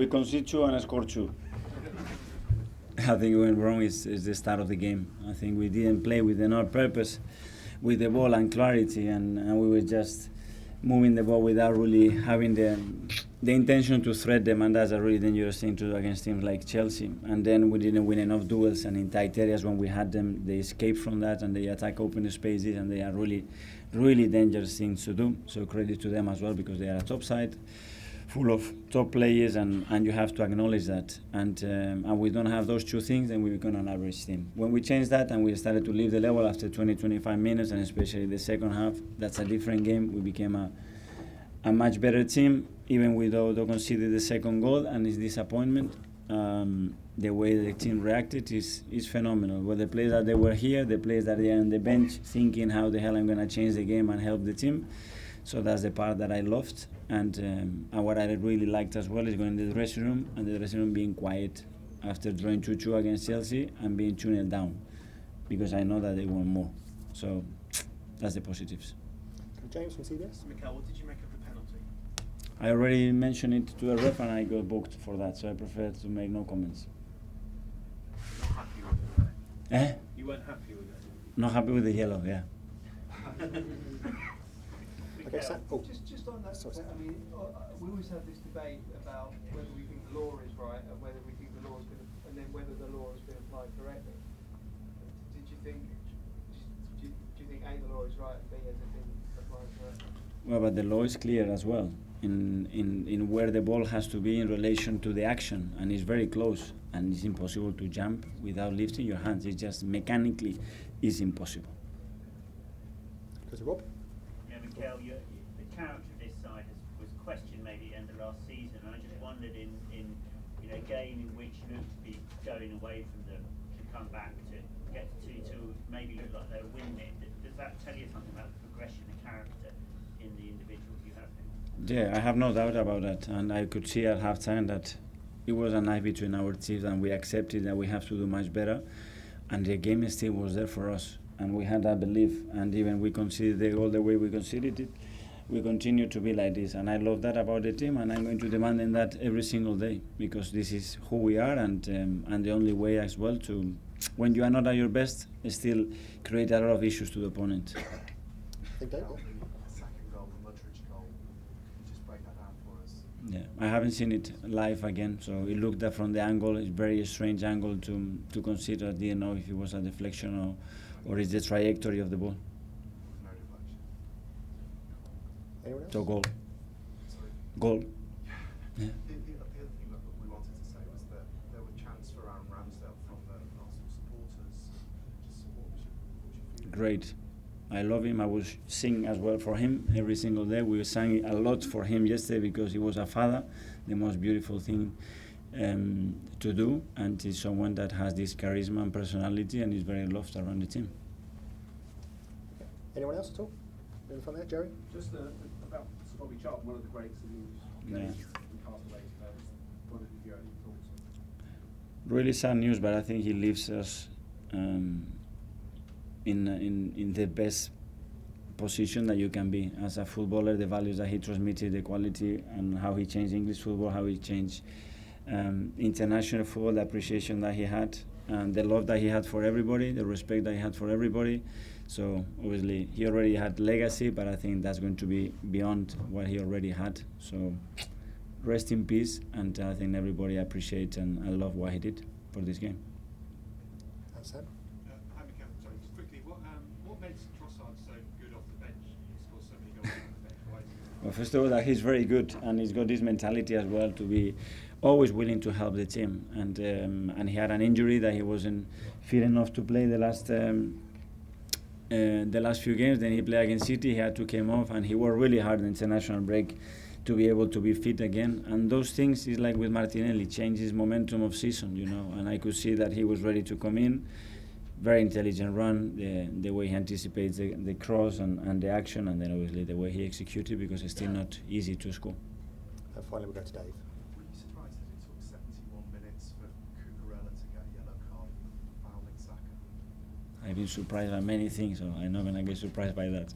We concede 2 and score 2. I think we went wrong is the start of the game. I think we didn't play with enough purpose, with the ball and clarity, and we were just moving the ball without really having the intention to threat them, and that's a really dangerous thing to do against teams like Chelsea. And then we didn't win enough duels, and in tight areas when we had them, they escape from that and they attack open spaces, and they are really, really dangerous things to do. So credit to them as well, because they are a top side, full of top players, and you have to acknowledge that. And we don't have those two things, then we become an average team. When we changed that and we started to leave the level after 20-25 minutes, and especially the second half, that's a different game. We became a much better team, even without conceding the second goal, and it's disappointment. The way the team reacted is phenomenal. Well, the players that they were here, the players that they are on the bench, thinking how the hell I'm going to change the game and help the team. So that's the part that I loved, and what I really liked as well is going to the dressing room, and the dressing room being quiet after drawing 2-2 against Chelsea and being 2-0 down, because I know that they want more. So that's the positives. James from CBS. Mikel, what did you make of the penalty? I already mentioned it to a ref and I got booked for that, so I prefer to make no comments. Not happy with it? Eh? You weren't happy with it? Not happy with the yellow, yeah. Okay, just on that point, I mean, we always have this debate about whether we think the law is right and whether we think the law has been, and then whether the law has been applied correctly. Do you think A, the law is right, and B, has it been applied correctly? Well, but the law is clear as well in where the ball has to be in relation to the action, and it's very close, and it's impossible to jump without lifting your hands. It's just mechanically is impossible. Rob? Mikel, the character of this side was questioned maybe at the end of last season, and I just wondered in a game in which you looked to be going away from them to come back to get to 2-2, maybe look like they were winning it. Does that tell you something about the progression of character in the individuals you have here? Yeah, I have no doubt about that, and I could see at halftime that it was a night between our teams, and we accepted that we have to do much better, and the game still was there for us. And we had that belief, and even we conceded the goal the way we conceded it, we continue to be like this. And I love that about the team, and I'm going to demand in that every single day, because this is who we are, and the only way as well to, when you are not at your best, still create a lot of issues to the opponent. Second goal, the Rudiger goal. Can you just break that down for us? Yeah, I haven't seen it live again, so it looked at from the angle. It's a very strange angle to consider. I didn't know if it was a deflection or is the trajectory of the ball. No deflection. Anyone else? So goal. Sorry. Goal. Yeah. The other thing that we wanted to say was that there were chants for Aaron Ramsdale from the Arsenal supporters. Just what was your feeling? Great. I love him. I was singing as well for him every single day. We sang a lot for him yesterday because he was a father, the most beautiful thing to do, and he's someone that has this charisma and personality and is very loved around the team. Anyone else at all? In front there, Jerry? Just about Robbie Charlton, one of the greats in the Yeah. passed away today. Wondered if you had any thoughts on that. Really sad news, but I think he leaves us in the best position that you can be as a footballer. The values that he transmitted, the quality, and how he changed English football, how he changed international football, the appreciation that he had, and the love that he had for everybody, the respect that he had for everybody. So obviously he already had legacy, but I think that's going to be beyond what he already had. So rest in peace, and I think everybody appreciates and I love what he did for this game. That's Sam. Hi, Mikel. Sorry, just quickly, what makes Trossard so good off the bench? He scores so many goals off the bench. Why is he? Well, first of all, that he's very good, and he's got this mentality as well to be always willing to help the team. And he had an injury that he wasn't fit enough to play the last few games. Then he played against City. He had to come off, and he worked really hard in the international break to be able to be fit again. And those things is like with Martinelli, changes momentum of season, you know. And I could see that he was ready to come in. Very intelligent run, the way he anticipates the cross and the action, and then obviously the way he executed, because it's still not easy to score. And finally we'll go to Dave. Were you surprised that it took 71 minutes for Cucurella to get a yellow card for fouling Saka? I've been surprised by many things, so I'm not going to get surprised by that.